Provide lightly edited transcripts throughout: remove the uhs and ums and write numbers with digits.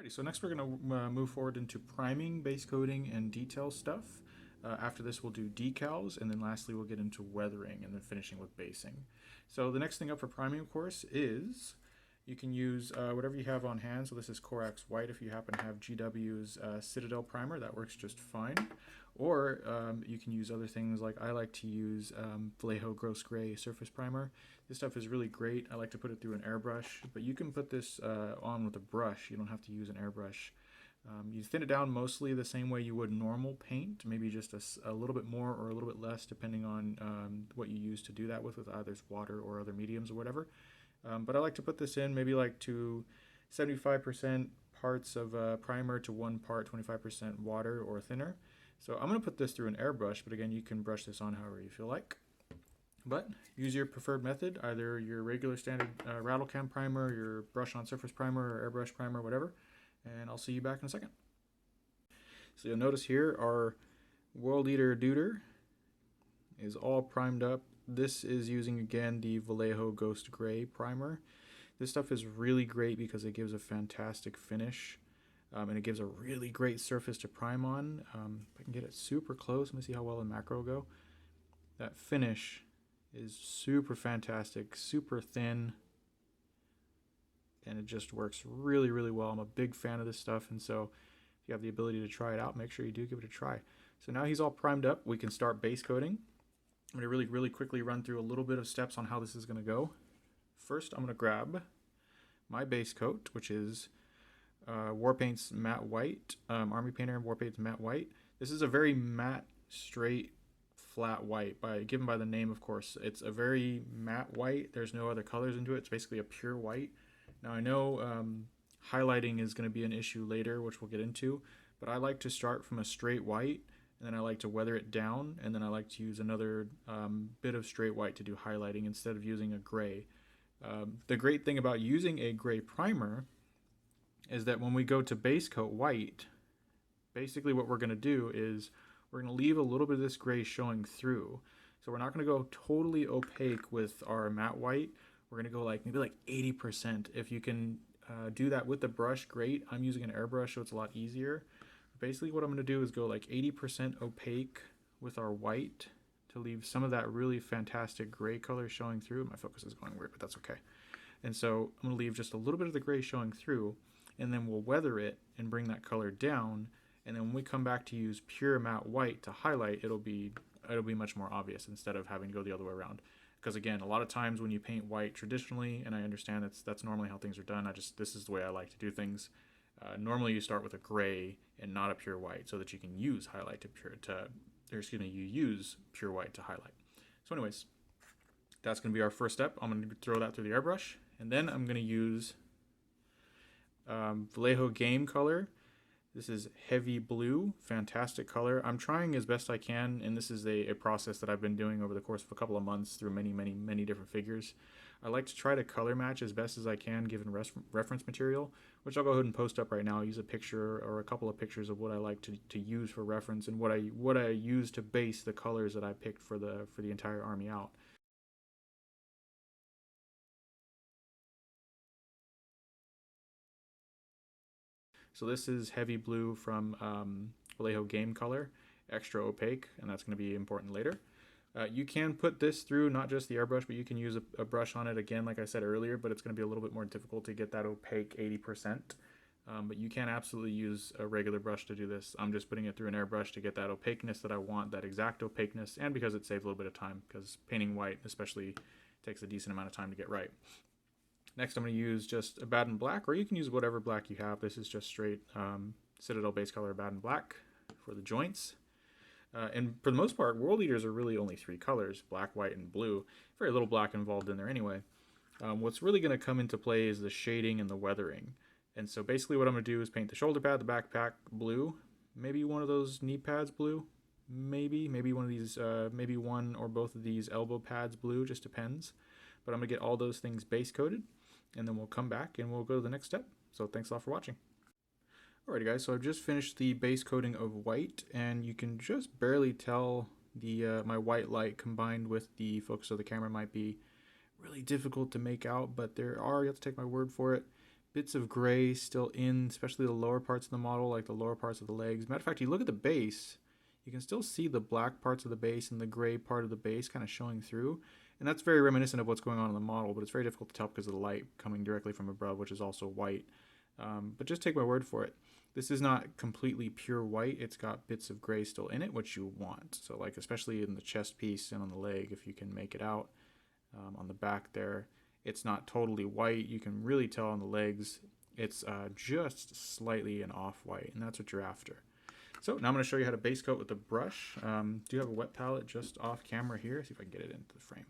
So next we're going to move forward into priming, base coating, and detail stuff. After this we'll do decals, and then lastly we'll get into weathering, and then finishing with basing. So the next thing up for priming, of course, is you can use whatever you have on hand. So this is Corax White. If you happen to have GW's Citadel Primer, that works just fine. Or you can use other things, like I like to use Vallejo Gross Gray Surface Primer. This stuff is really great. I like to put it through an airbrush, but you can put this on with a brush. You don't have to use an airbrush. You thin it down mostly the same way you would normal paint, maybe just a little bit more or a little bit less depending on what you use to do that with either water or other mediums or whatever. But I like to put this in maybe like to 75% parts of primer to 1 part 25% water or thinner. So I'm going to put this through an airbrush, but again, you can brush this on however you feel like. But use your preferred method, either your regular standard rattle can primer, your brush on surface primer, or airbrush primer, whatever. And I'll see you back in a second. So you'll notice here our World Eater Duder is all primed up. This is using, again, the Vallejo Ghost Gray primer. This stuff is really great because it gives a fantastic finish. And it gives a really great surface to prime on. If I can get it super close, let me see how well the macro will go. That finish is super fantastic, super thin, and it just works really, really well. I'm a big fan of this stuff, and so if you have the ability to try it out, make sure you do give it a try. So now he's all primed up, we can start base coating. I'm going to really quickly run through a little bit of steps on how this is going to go. First, I'm going to grab my base coat, which is Warpaint's Matte White, Army Painter Warpaint's Matte White. This is a very matte, straight, flat white, given by the name, of course. It's a very matte white. There's no other colors into it. It's basically a pure white. Now I know highlighting is going to be an issue later, which we'll get into, but I like to start from a straight white, and then I like to weather it down, and then I like to use another bit of straight white to do highlighting instead of using a gray. The great thing about using a gray primer is that when we go to base coat white, basically what we're going to do is we're going to leave a little bit of this gray showing through. So we're not going to go totally opaque with our matte white. We're going to go maybe 80%. If you can do that with the brush, great. I'm using an airbrush, so it's a lot easier. Basically what I'm going to do is go 80% opaque with our white to leave some of that really fantastic gray color showing through. My focus is going weird, but that's okay. And so I'm going to leave just a little bit of the gray showing through, and then we'll weather it and bring that color down. And then when we come back to use pure matte white to highlight, it'll be much more obvious instead of having to go the other way around. Because again, a lot of times when you paint white traditionally, and I understand that's normally how things are done, this is the way I like to do things. Normally you start with a gray and not a pure white, so that you can use you use pure white to highlight. So anyways, that's going to be our first step. I'm going to throw that through the airbrush, and then I'm going to use Vallejo Game Color. This is heavy blue, fantastic color. I'm trying as best I can, and this is a process that I've been doing over the course of a couple of months through many different figures. I like to try to color match as best as I can given reference material, which I'll go ahead and post up right now. I'll use a picture or a couple of pictures of what I like to use for reference, and what I use to base the colors that I picked for the entire army out. So this is heavy blue from Vallejo Game Color, extra opaque, and that's going to be important later. You can put this through not just the airbrush, but you can use a brush on it again, like I said earlier, but it's going to be a little bit more difficult to get that opaque 80%. But you can absolutely use a regular brush to do this. I'm just putting it through an airbrush to get that opaqueness that I want, that exact opaqueness, and because it saves a little bit of time, because painting white especially takes a decent amount of time to get right. Next, I'm going to use just a Baden Black, or you can use whatever black you have. This is just straight Citadel base color Baden Black for the joints. And for the most part, World Eaters are really only 3 colors, black, white, and blue. Very little black involved in there anyway. What's really going to come into play is the shading and the weathering. And so basically what I'm going to do is paint the shoulder pad, the backpack blue, maybe one of those knee pads blue, maybe one of these, maybe one or both of these elbow pads blue, just depends. But I'm going to get all those things base coated, and then we'll come back and we'll go to the next step. So thanks a lot for watching. Alrighty guys, so I've just finished the base coating of white, and you can just barely tell my white light combined with the focus of the camera might be really difficult to make out, but you have to take my word for it, bits of gray still in, especially the lower parts of the model, like the lower parts of the legs. Matter of fact, you look at the base, you can still see the black parts of the base and the gray part of the base kind of showing through. And that's very reminiscent of what's going on in the model, but it's very difficult to tell because of the light coming directly from above, which is also white. But just take my word for it. This is not completely pure white. It's got bits of gray still in it, which you want. So like especially in the chest piece and on the leg, if you can make it out. On the back there, it's not totally white. You can really tell on the legs it's just slightly an off-white, and that's what you're after. So now I'm going to show you how to base coat with the brush. Do have a wet palette just off camera here. See if I can get it into the frame.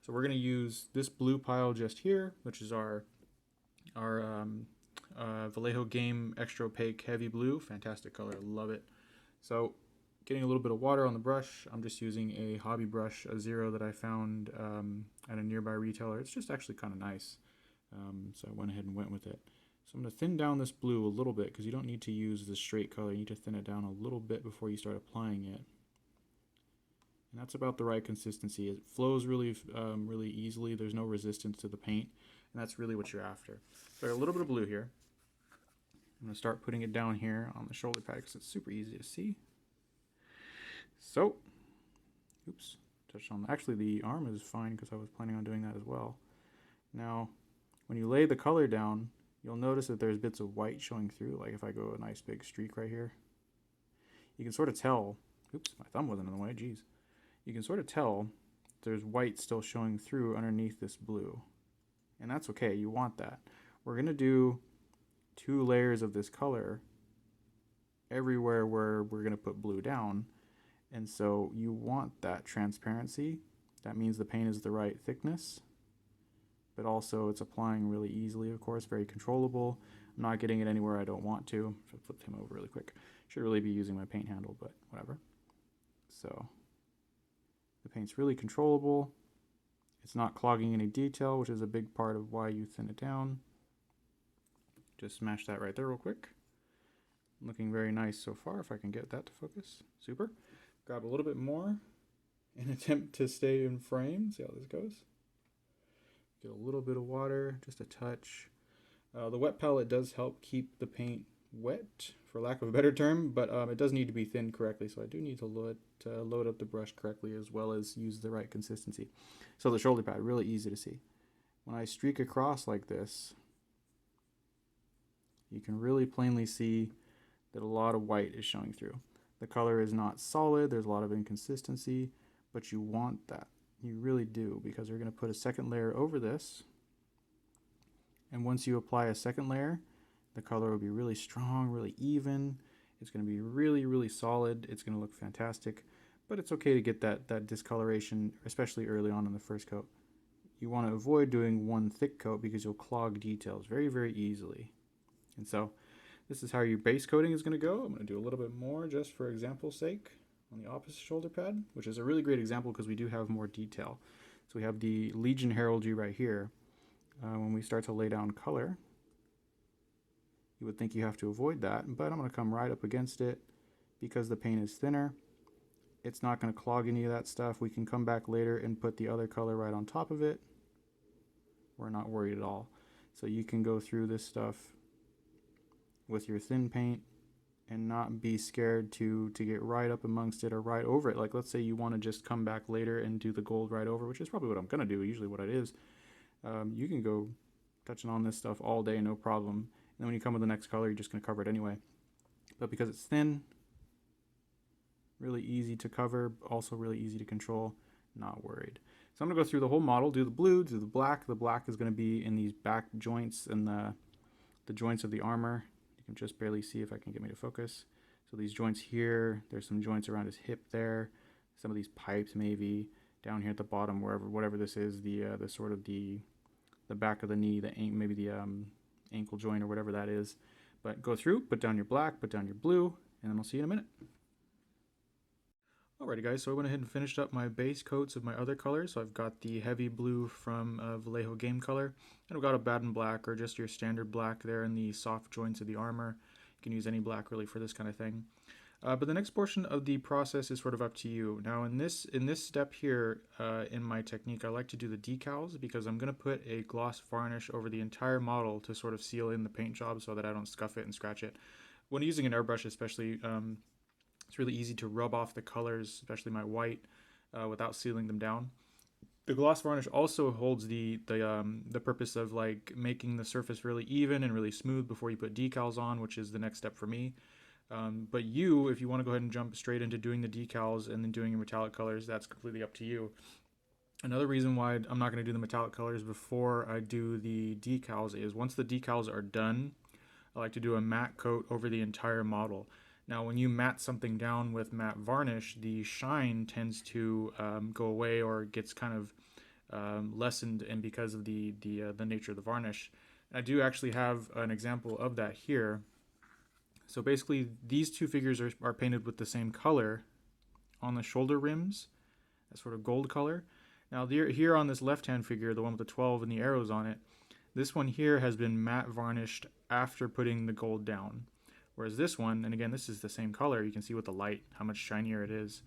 So we're going to use this blue pile just here, which is our Vallejo Game Extra Opaque Heavy Blue. Fantastic color, love it. So getting a little bit of water on the brush, I'm just using a hobby brush, a Zero that I found at a nearby retailer. It's just actually kind of nice, so I went ahead and went with it. So I'm going to thin down this blue a little bit because you don't need to use the straight color. You need to thin it down a little bit before you start applying it. And that's about the right consistency. It flows really easily. There's no resistance to the paint, and that's really what you're after. So I got a little bit of blue here. I'm going to start putting it down here on the shoulder pad because it's super easy to see. So, oops, touched on. Actually, the arm is fine because I was planning on doing that as well. Now, when you lay the color down, you'll notice that there's bits of white showing through. Like if I go a nice big streak right here, you can sort of tell. Oops, my thumb wasn't in the way. Geez. You can sort of tell there's white still showing through underneath this blue. And that's okay, you want that. We're going to do 2 layers of this color everywhere where we're going to put blue down. And so you want that transparency. That means the paint is the right thickness, but also it's applying really easily, of course, very controllable. I'm not getting it anywhere I don't want to. If I flip him over really quick, should really be using my paint handle, but whatever. So the paint's really controllable. It's not clogging any detail, which is a big part of why you thin it down. Just smash that right there real quick. Looking very nice so far, if I can get that to focus. Super. Grab a little bit more and attempt to stay in frame. See how this goes. Get a little bit of water, just a touch. The wet palette does help keep the paint wet, for lack of a better term, but it does need to be thinned correctly, so I do need to load up the brush correctly as well as use the right consistency. So the shoulder pad, really easy to see. When I streak across like this, you can really plainly see that a lot of white is showing through. The color is not solid, there's a lot of inconsistency, but you want that. You really do, because we're going to put a second layer over this. And once you apply a second layer, the color will be really strong, really even. It's going to be really, really solid. It's going to look fantastic, but it's okay to get that discoloration, especially early on in the first coat. You want to avoid doing one thick coat because you'll clog details very, very easily. And so this is how your base coating is going to go. I'm going to do a little bit more just for example's sake on the opposite shoulder pad, which is a really great example because we do have more detail. So we have the Legion heraldry right here. When we start to lay down color, you would think you have to avoid that, but I'm going to come right up against it because the paint is thinner. It's not going to clog any of that stuff. We can come back later and put the other color right on top of it. We're not worried at all. So you can go through this stuff with your thin paint and not be scared to get right up amongst it or right over it. Like let's say you want to just come back later and do the gold right over, which is probably what I'm going to do, usually what it is. You can go touching on this stuff all day, no problem. And then when you come with the next color, you're just going to cover it anyway. But because it's thin, really easy to cover, also really easy to control, not worried. So I'm going to go through the whole model, do the blue, do the black. The black is going to be in these back joints and the joints of the armor. You can just barely see if I can get me to focus. So these joints here, there's some joints around his hip there, some of these pipes maybe, down here at the bottom, whatever this is, the sort of the back of the knee, maybe the ankle joint or whatever that is. But go through, put down your black, put down your blue, and then I'll see you in a minute. Alrighty guys, so I went ahead and finished up my base coats of my other colors. So I've got the heavy blue from Vallejo Game Color, and I've got a Baden black or just your standard black there in the soft joints of the armor. You can use any black really for this kind of thing. But the next portion of the process is sort of up to you. Now, in this step here, in my technique, I like to do the decals because I'm going to put a gloss varnish over the entire model to sort of seal in the paint job so that I don't scuff it and scratch it. When using an airbrush, especially, it's really easy to rub off the colors, especially my white, without sealing them down. The gloss varnish also holds the purpose of like making the surface really even and really smooth before you put decals on, which is the next step for me. But you, if you want to go ahead and jump straight into doing the decals and then doing your metallic colors, that's completely up to you. Another reason why I'm not going to do the metallic colors before I do the decals is once the decals are done, I like to do a matte coat over the entire model. Now, when you matte something down with matte varnish, the shine tends to go away or gets kind of lessened, and because of the nature of the varnish. I do actually have an example of that here. So basically, these two figures are painted with the same color on the shoulder rims, that sort of gold color. Now here on this left-hand figure, the one with the 12 and the arrows on it, this one here has been matte varnished after putting the gold down. Whereas this one, and again, this is the same color, you can see with the light how much shinier it is.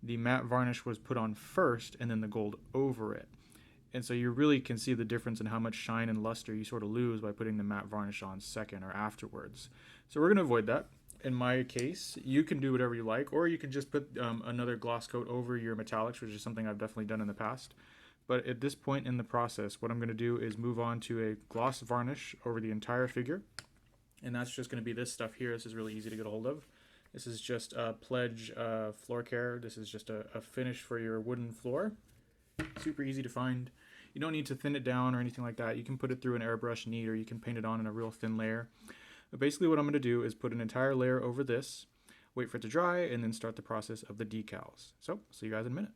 The matte varnish was put on first and then the gold over it. And so you really can see the difference in how much shine and luster you sort of lose by putting the matte varnish on second or afterwards. So we're going to avoid that. In my case, you can do whatever you like, or you can just put another gloss coat over your metallics, which is something I've definitely done in the past. But at this point in the process, what I'm going to do is move on to a gloss varnish over the entire figure. And that's just going to be this stuff here. This is really easy to get a hold of. This is just Pledge Floor Care. This is just a finish for your wooden floor. Super easy to find. You don't need to thin it down or anything like that. You can put it through an airbrush neat, or you can paint it on in a real thin layer. But basically what I'm going to do is put an entire layer over this, wait for it to dry, and then start the process of the decals. So, see you guys in a minute.